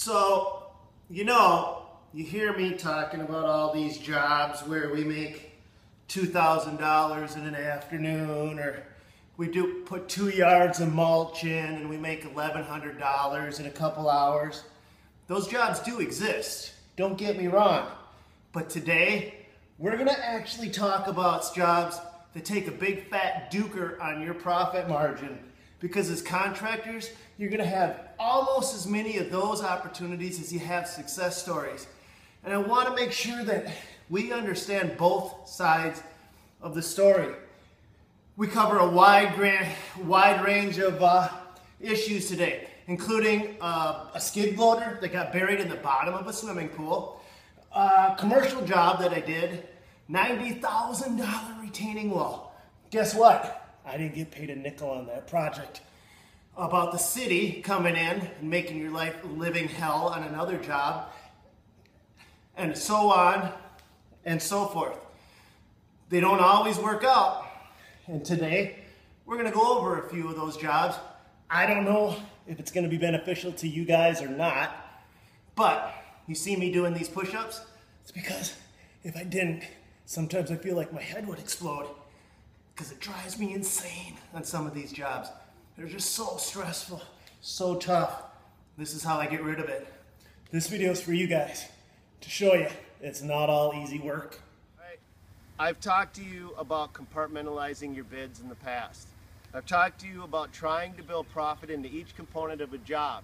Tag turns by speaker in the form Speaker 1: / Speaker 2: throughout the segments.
Speaker 1: So, you hear me talking about all these jobs where we make $2,000 in an afternoon, or we put 2 yards of mulch in and we make $1,100 in a couple hours. Those jobs do exist, don't get me wrong. But today, we're gonna actually talk about jobs that take a big fat duker on your profit margin, because as contractors, you're gonna have almost as many of those opportunities as you have success stories. And I wanna make sure that we understand both sides of the story. We cover a wide range of issues today, including a skid loader that got buried in the bottom of a swimming pool, a commercial job that I did, $90,000 retaining wall. Guess what? I didn't get paid a nickel on that project. About the city coming in and making your life a living hell on another job, and so on and so forth. They don't always work out. And today, we're gonna go over a few of those jobs. I don't know if it's gonna be beneficial to you guys or not, but you see me doing these push-ups? It's because if I didn't, sometimes I feel like my head would explode, because it drives me insane on some of these jobs. They're just so stressful, so tough. This is how I get rid of it. This video is for you guys, to show you it's not all easy work.
Speaker 2: Right. I've talked to you about compartmentalizing your bids in the past. I've talked to you about trying to build profit into each component of a job,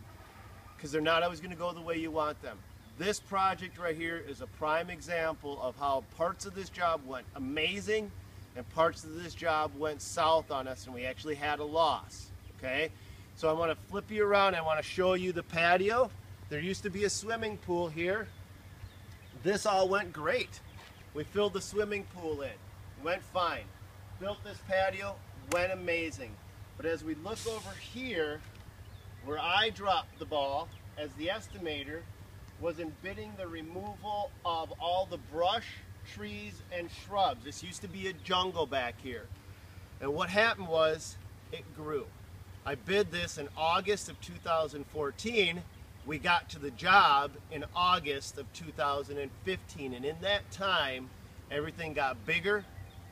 Speaker 2: because they're not always going to go the way you want them. This project right here is a prime example of how parts of this job went amazing and parts of this job went south on us, and we actually had a loss. Okay, so I want to flip you around. I want to show you the patio. There used to be a swimming pool here. This all went great. We filled the swimming pool in, went fine. Built this patio, went amazing. But as we look over here, where I dropped the ball as the estimator, was in bidding the removal of all the brush, trees, and shrubs. This used to be a jungle back here. And what happened was, it grew. I bid this in August of 2014. We got to the job in August of 2015. And in that time, everything got bigger,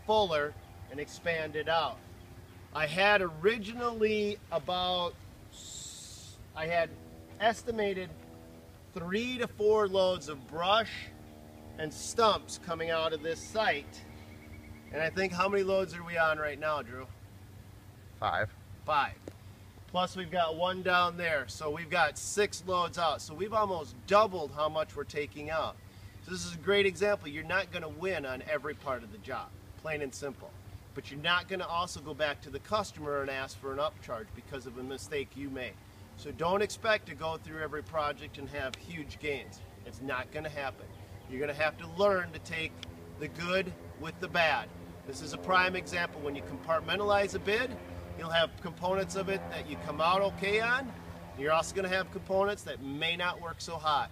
Speaker 2: fuller, and expanded out. I had originally I had estimated 3 to 4 loads of brush and stumps coming out of this site. And I think, how many loads are we on right now, Drew?
Speaker 3: 5.
Speaker 2: 5. Plus we've got 1 down there, so we've got 6 loads out. So we've almost doubled how much we're taking out. So this is a great example. You're not going to win on every part of the job, plain and simple. But you're not going to also go back to the customer and ask for an upcharge because of a mistake you made. So don't expect to go through every project and have huge gains. It's not going to happen. You're going to have to learn to take the good with the bad. This is a prime example. When you compartmentalize a bid, you'll have components of it that you come out okay on. You're also going to have components that may not work so hot.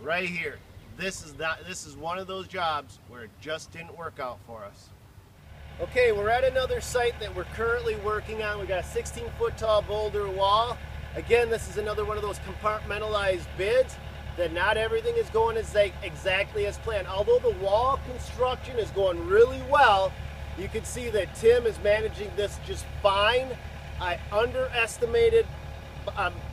Speaker 2: Right here, this is one of those jobs where it just didn't work out for us. Okay, we're at another site that we're currently working on. We got a 16-foot tall boulder wall. Again, this is another one of those compartmentalized bids that not everything is going exactly as planned. Although the wall construction is going really well, you can see that Tim is managing this just fine. I underestimated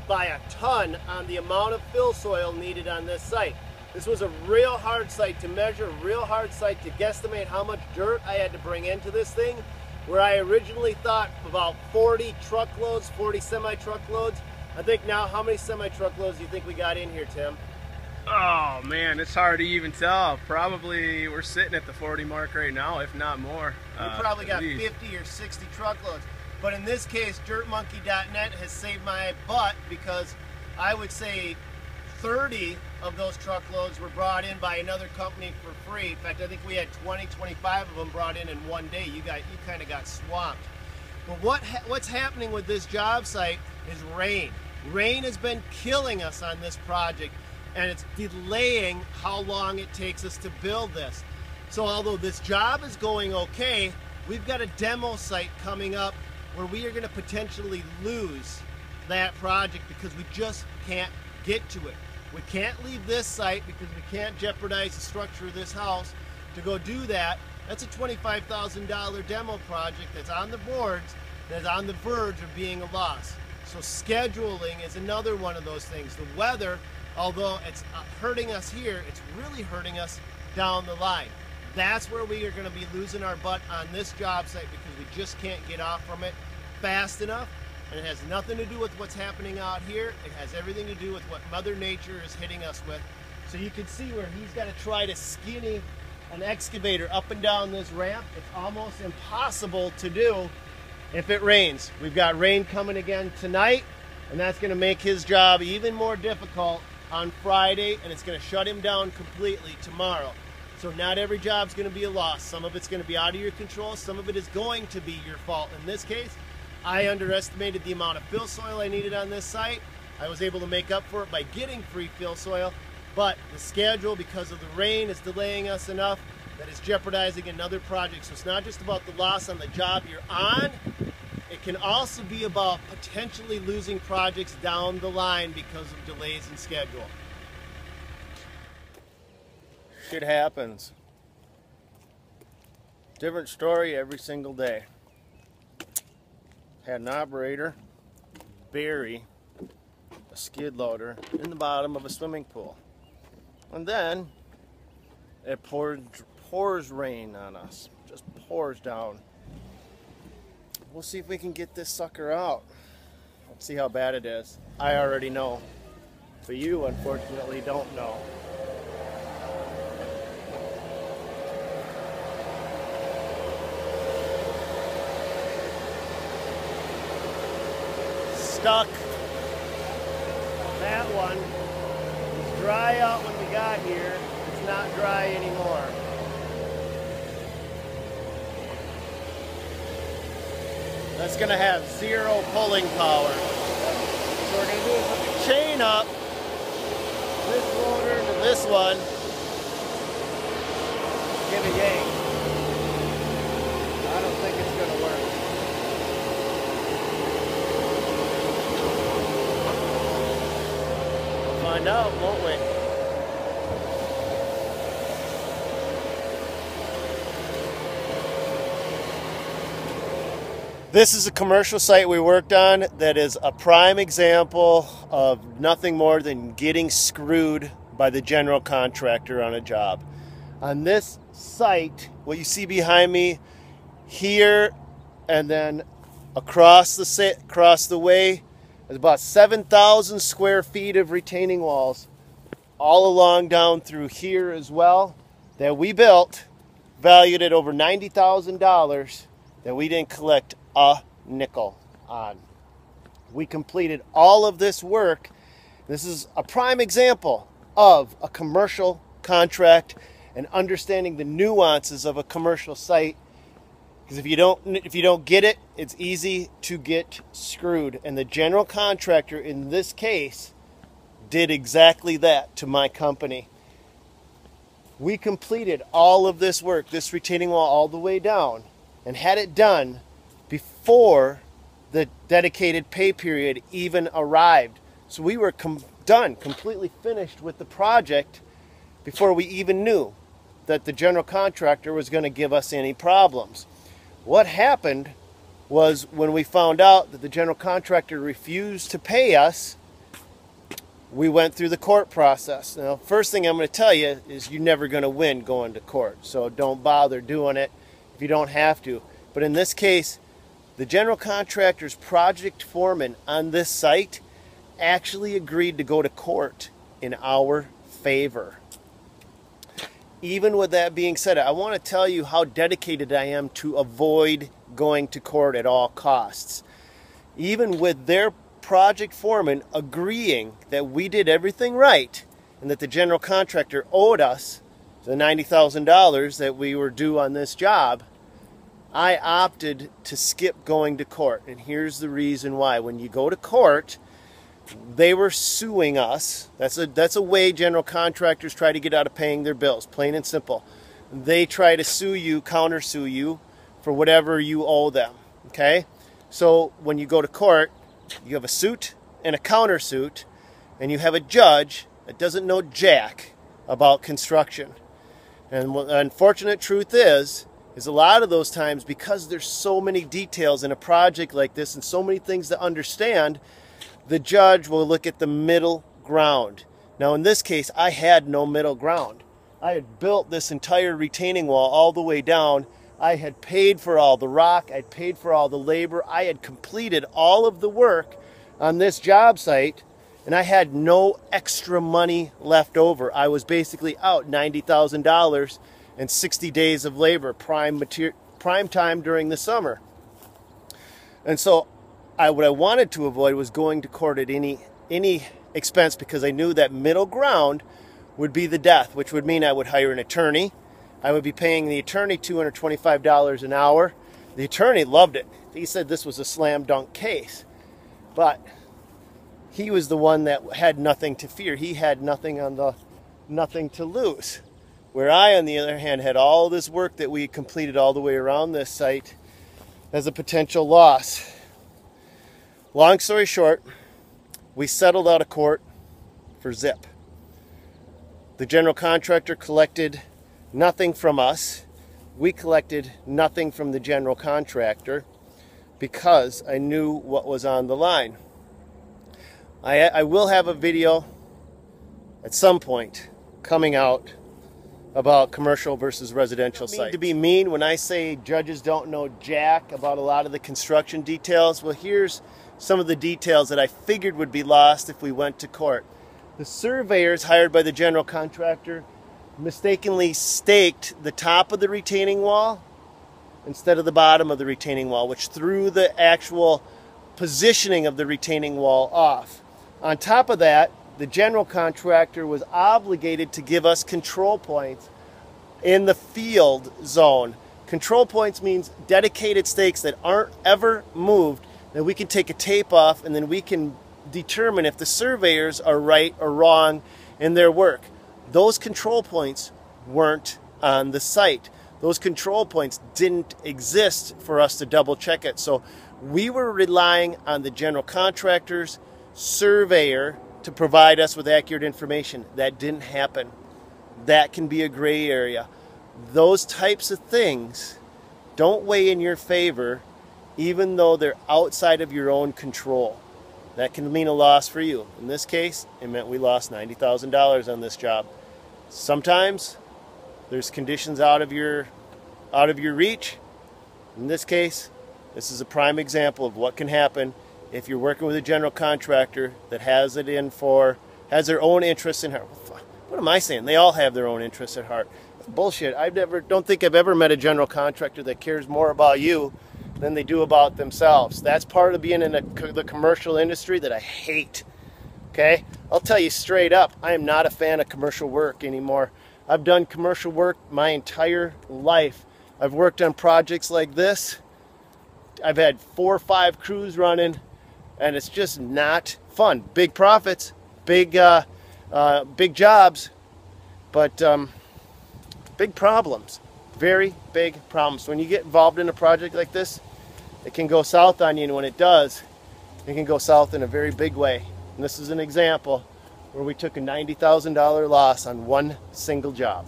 Speaker 2: by a ton on the amount of fill soil needed on this site. This was a real hard site to measure, a real hard site to guesstimate how much dirt I had to bring into this thing, where I originally thought about 40 truckloads, 40 semi-truckloads. I think now, how many semi-truckloads do you think we got in here, Tim?
Speaker 3: Oh man, it's hard to even tell. Probably we're sitting at the 40 mark right now, if not more.
Speaker 2: We probably got 50 or 60 truckloads. But in this case, DirtMonkey.net has saved my butt, because I would say 30 of those truckloads were brought in by another company for free. In fact, I think we had 20, 25 of them brought in one day. You kind of got swamped. But what's happening with this job site is rain. Rain has been killing us on this project, and it's delaying how long it takes us to build this. So although this job is going okay, we've got a demo site coming up where we are going to potentially lose that project because we just can't get to it. We can't leave this site because we can't jeopardize the structure of this house to go do that. That's a $25,000 demo project that's on the boards, that's on the verge of being a loss. So scheduling is another one of those things. The weather, although it's hurting us here, it's really hurting us down the line. That's where we are going to be losing our butt on this job site because we just can't get off from it fast enough. And it has nothing to do with what's happening out here. It has everything to do with what Mother Nature is hitting us with. So you can see where he's got to try to skinny an excavator up and down this ramp. It's almost impossible to do if it rains. We've got rain coming again tonight, and that's going to make his job even more difficult on Friday, and it's going to shut him down completely tomorrow. So not every job's going to be a loss. Some of it's going to be out of your control. Some of it is going to be your fault. In this case, I underestimated the amount of fill soil I needed on this site. I was able to make up for it by getting free fill soil, but the schedule, because of the rain, is delaying us enough that it's jeopardizing another project. So it's not just about the loss on the job you're on. It can also be about potentially losing projects down the line because of delays in schedule. Shit happens. Different story every single day. Had an operator bury a skid loader in the bottom of a swimming pool. And then it pours rain on us. Just pours down. We'll see if we can get this sucker out. Let's see how bad it is. I already know, but you unfortunately don't know. Stuck. That one was dry out when we got here. It's not dry anymore. That's going to have zero pulling power. So what we're going to do is put the chain up, this loader to this one, give a yank. I don't think it's going to work. We'll find out, won't we? This is a commercial site we worked on that is a prime example of nothing more than getting screwed by the general contractor on a job. On this site, what you see behind me here and then across the way, there's about 7,000 square feet of retaining walls all along down through here as well that we built, valued at over $90,000, that we didn't collect a nickel on. We completed all of this work. This is a prime example of a commercial contract and understanding the nuances of a commercial site. Because if you don't get it, it's easy to get screwed. And the general contractor in this case did exactly that to my company. We completed all of this work, this retaining wall all the way down, and had it done before the dedicated pay period even arrived. So we were done, completely finished with the project before we even knew that the general contractor was going to give us any problems. What happened was when we found out that the general contractor refused to pay us, we went through the court process. Now, first thing I'm going to tell you is you're never going to win going to court. So don't bother doing it if you don't have to. But in this case, the general contractor's project foreman on this site actually agreed to go to court in our favor. Even with that being said, I want to tell you how dedicated I am to avoid going to court at all costs. Even with their project foreman agreeing that we did everything right and that the general contractor owed us the $90,000 that we were due on this job, I opted to skip going to court. And here's the reason why. When you go to court, they were suing us. That's a way general contractors try to get out of paying their bills, plain and simple. They try to sue you, countersue you for whatever you owe them, okay? So when you go to court, you have a suit and a countersuit, and you have a judge that doesn't know jack about construction. And the unfortunate truth is a lot of those times, because there's so many details in a project like this and so many things to understand, the judge will look at the middle ground. Now in this case, I had no middle ground. I had built this entire retaining wall all the way down. I had paid for all the rock. I'd paid for all the labor. I had completed all of the work on this job site, and I had no extra money left over. I was basically out $90,000 and 60 days of labor, prime time during the summer. And so what I wanted to avoid was going to court at any expense, because I knew that middle ground would be the death, which would mean I would hire an attorney. I would be paying the attorney $225 an hour. The attorney loved it. He said this was a slam dunk case. But he was the one that had nothing to fear. He had nothing to lose. Where I, on the other hand, had all this work that we completed all the way around this site as a potential loss. Long story short, we settled out of court for zip. The general contractor collected nothing from us. We collected nothing from the general contractor, because I knew what was on the line. I will have a video at some point coming out about commercial versus residential sites. I don't mean to be mean when I say judges don't know jack about a lot of the construction details. Well, here's some of the details that I figured would be lost if we went to court. The surveyors hired by the general contractor mistakenly staked the top of the retaining wall instead of the bottom of the retaining wall, which threw the actual positioning of the retaining wall off. On top of that, the general contractor was obligated to give us control points in the field zone. Control points means dedicated stakes that aren't ever moved, that we can take a tape off, and then we can determine if the surveyors are right or wrong in their work. Those control points weren't on the site. Those control points didn't exist for us to double check it. So we were relying on the general contractor's surveyor to provide us with accurate information. That didn't happen. That can be a gray area. Those types of things don't weigh in your favor, even though they're outside of your own control. That can mean a loss for you. In this case, it meant we lost $90,000 on this job. Sometimes there's conditions out of your reach. In this case, this is a prime example of what can happen if you're working with a general contractor that has their own interests in heart. What am I saying? They all have their own interests at heart. Bullshit. Don't think I've ever met a general contractor that cares more about you than they do about themselves. That's part of being in the commercial industry that I hate. Okay? I'll tell you straight up, I am not a fan of commercial work anymore. I've done commercial work my entire life. I've worked on projects like this. I've had 4 or 5 crews running, and it's just not fun. Big profits, big jobs, but big problems. Very big problems. When you get involved in a project like this, it can go south on you, and when it does, it can go south in a very big way. And this is an example where we took a $90,000 loss on one single job.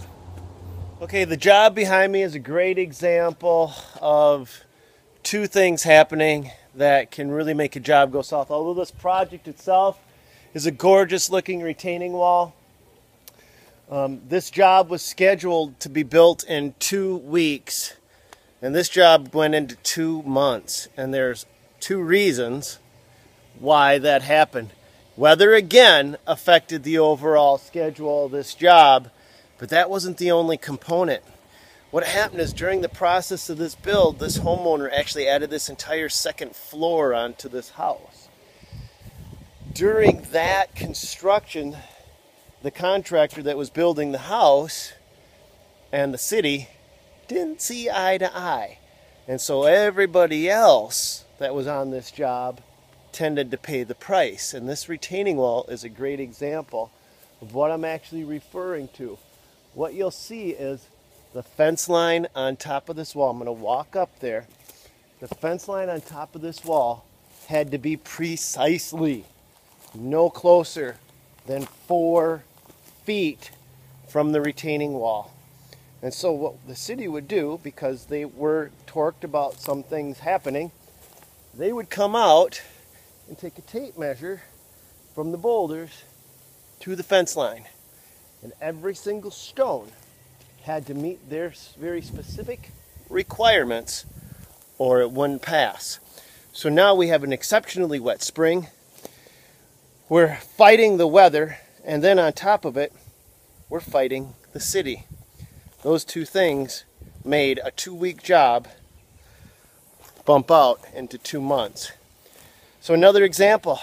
Speaker 2: Okay, the job behind me is a great example of 2 things happening that can really make a job go south. Although this project itself is a gorgeous looking retaining wall, this job was scheduled to be built in 2 weeks, and this job went into 2 months. And there's 2 reasons why that happened. Weather again affected the overall schedule of this job, but that wasn't the only component. What happened is, during the process of this build, this homeowner actually added this entire 2nd floor onto this house. During that construction, the contractor that was building the house and the city didn't see eye to eye. And so everybody else that was on this job tended to pay the price. And this retaining wall is a great example of what I'm actually referring to. What you'll see is the fence line on top of this wall. I'm going to walk up there. The fence line on top of this wall had to be precisely no closer than 4 feet from the retaining wall. And so what the city would do, because they were torqued about some things happening, they would come out and take a tape measure from the boulders to the fence line. And every single stone had to meet their very specific requirements or it wouldn't pass. So now we have an exceptionally wet spring. We're fighting the weather, and then on top of it, we're fighting the city. Those two things made a 2-week job bump out into 2 months. So another example,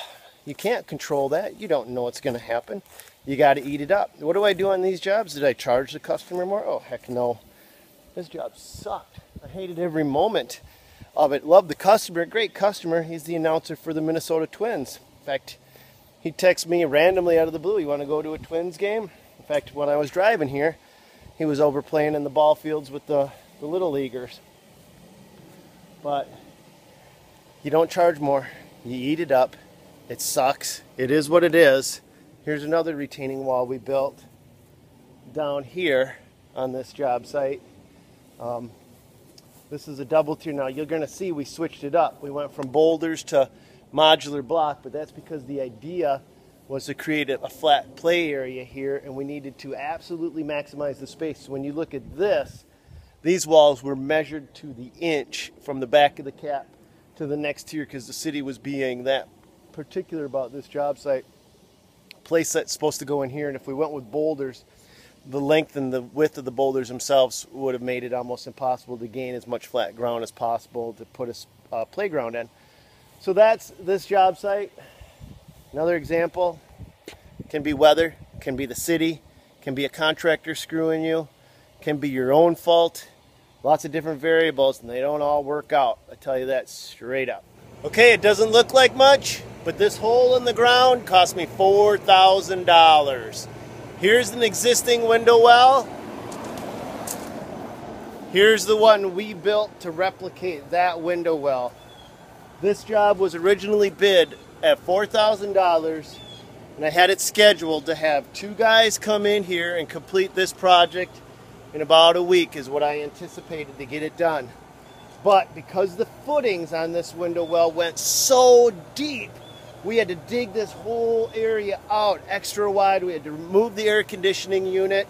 Speaker 2: you can't control that. You don't know what's going to happen. You got to eat it up. What do I do on these jobs? Did I charge the customer more? Oh, heck no. This job sucked. I hated every moment of it. Loved the customer, great customer. He's the announcer for the Minnesota Twins. In fact, he texts me randomly out of the blue, you want to go to a Twins game? In fact, when I was driving here, he was over playing in the ball fields with the little leaguers. But you don't charge more. You eat it up. It sucks. It is what it is. Here's another retaining wall we built down here on this job site. This is a double tier. Now you're going to see we switched it up. We went from boulders to modular block, but that's because the idea was to create a flat play area here, and we needed to absolutely maximize the space. So when you look at this, these walls were measured to the inch from the back of the cap to the next tier because the city was being that particular about this job site. Place that's supposed to go in here, and if we went with boulders, the length and the width of the boulders themselves would have made it almost impossible to gain as much flat ground as possible to put a playground in. So that's this job site. Another example, can be weather, can be the city, can be a contractor screwing you, can be your own fault. Lots of different variables, and they don't all work out. I tell you that straight up. Okay, it doesn't look like much, but this hole in the ground cost me $4,000. Here's an existing window well. Here's the one we built to replicate that window well. This job was originally bid at $4,000, and I had it scheduled to have 2 guys come in here and complete this project in about a week is what I anticipated to get it done. But because the footings on this window well went so deep, we had to dig this whole area out extra wide. We had to remove the air conditioning unit,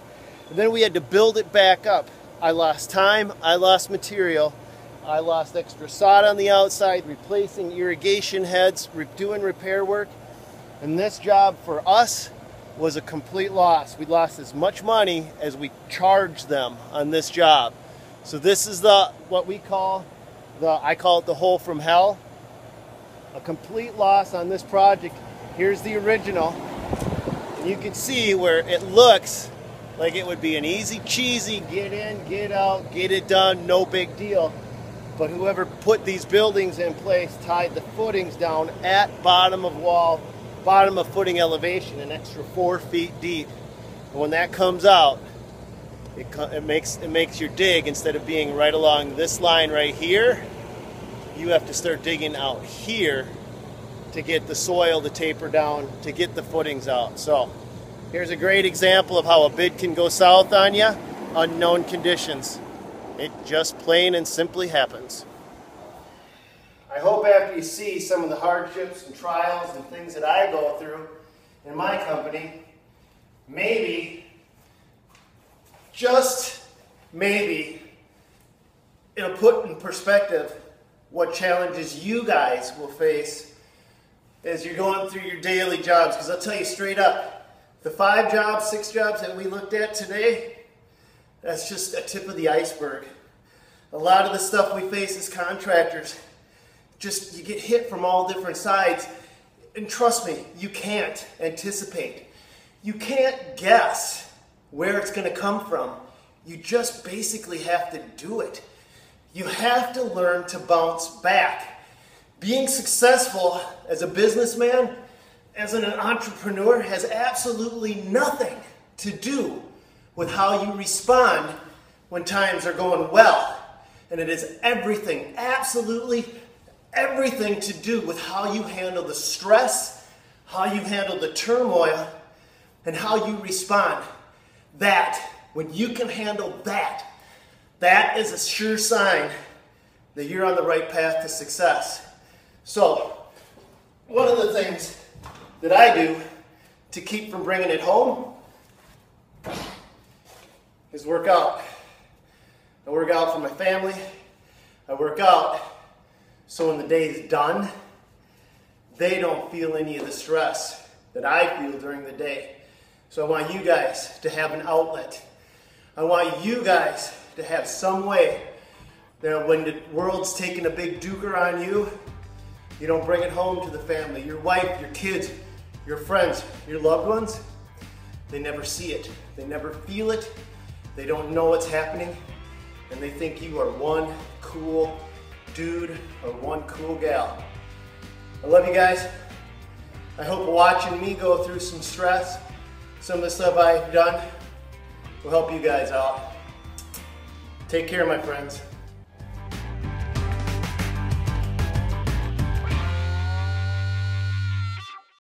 Speaker 2: and then we had to build it back up. I lost time, I lost material, I lost extra sod on the outside, replacing irrigation heads, doing repair work, and this job for us was a complete loss. We lost as much money as we charged them on this job. So this is what we call I call it the hole from hell. A complete loss on this project. Here's the original. And you can see where it looks like it would be an easy cheesy get in, get out, get it done, no big deal. But whoever put these buildings in place tied the footings down at bottom of wall, bottom of footing elevation, an extra 4 feet deep. And when that comes out, it makes your dig, instead of being right along this line right here, you have to start digging out here to get the soil to taper down, to get the footings out. So here's a great example of how a bid can go south on you. Unknown conditions. It just plain and simply happens. I hope after you see some of the hardships and trials and things that I go through in my company, maybe, just maybe, it'll put in perspective what challenges you guys will face as you're going through your daily jobs. Because I'll tell you straight up, the 5 jobs, 6 jobs that we looked at today, that's just a tip of the iceberg. A lot of the stuff we face as contractors, just you get hit from all different sides. And trust me, you can't anticipate. You can't guess where it's going to come from. You just basically have to do it. You have to learn to bounce back. Being successful as a businessman, as an entrepreneur, has absolutely nothing to do with how you respond when times are going well. And it is everything, absolutely everything to do with how you handle the stress, how you handle the turmoil,
Speaker 1: and how you respond. That, when you can handle that, that is a sure sign that you're on the right path to success. So, one of the things that I do to keep from bringing it home is work out. I work out for my family. I work out so when the day is done, they don't feel any of the stress that I feel during the day. So I want you guys to have an outlet. I want you guys to have some way that when the world's taking a big duker on you, you don't bring it home to the family, your wife, your kids, your friends, your loved ones. They never see it. They never feel it. They don't know what's happening. And they think you are one cool dude or one cool gal. I love you guys. I hope watching me go through some stress, some of the stuff I've done, will help you guys out. Take care, my friends.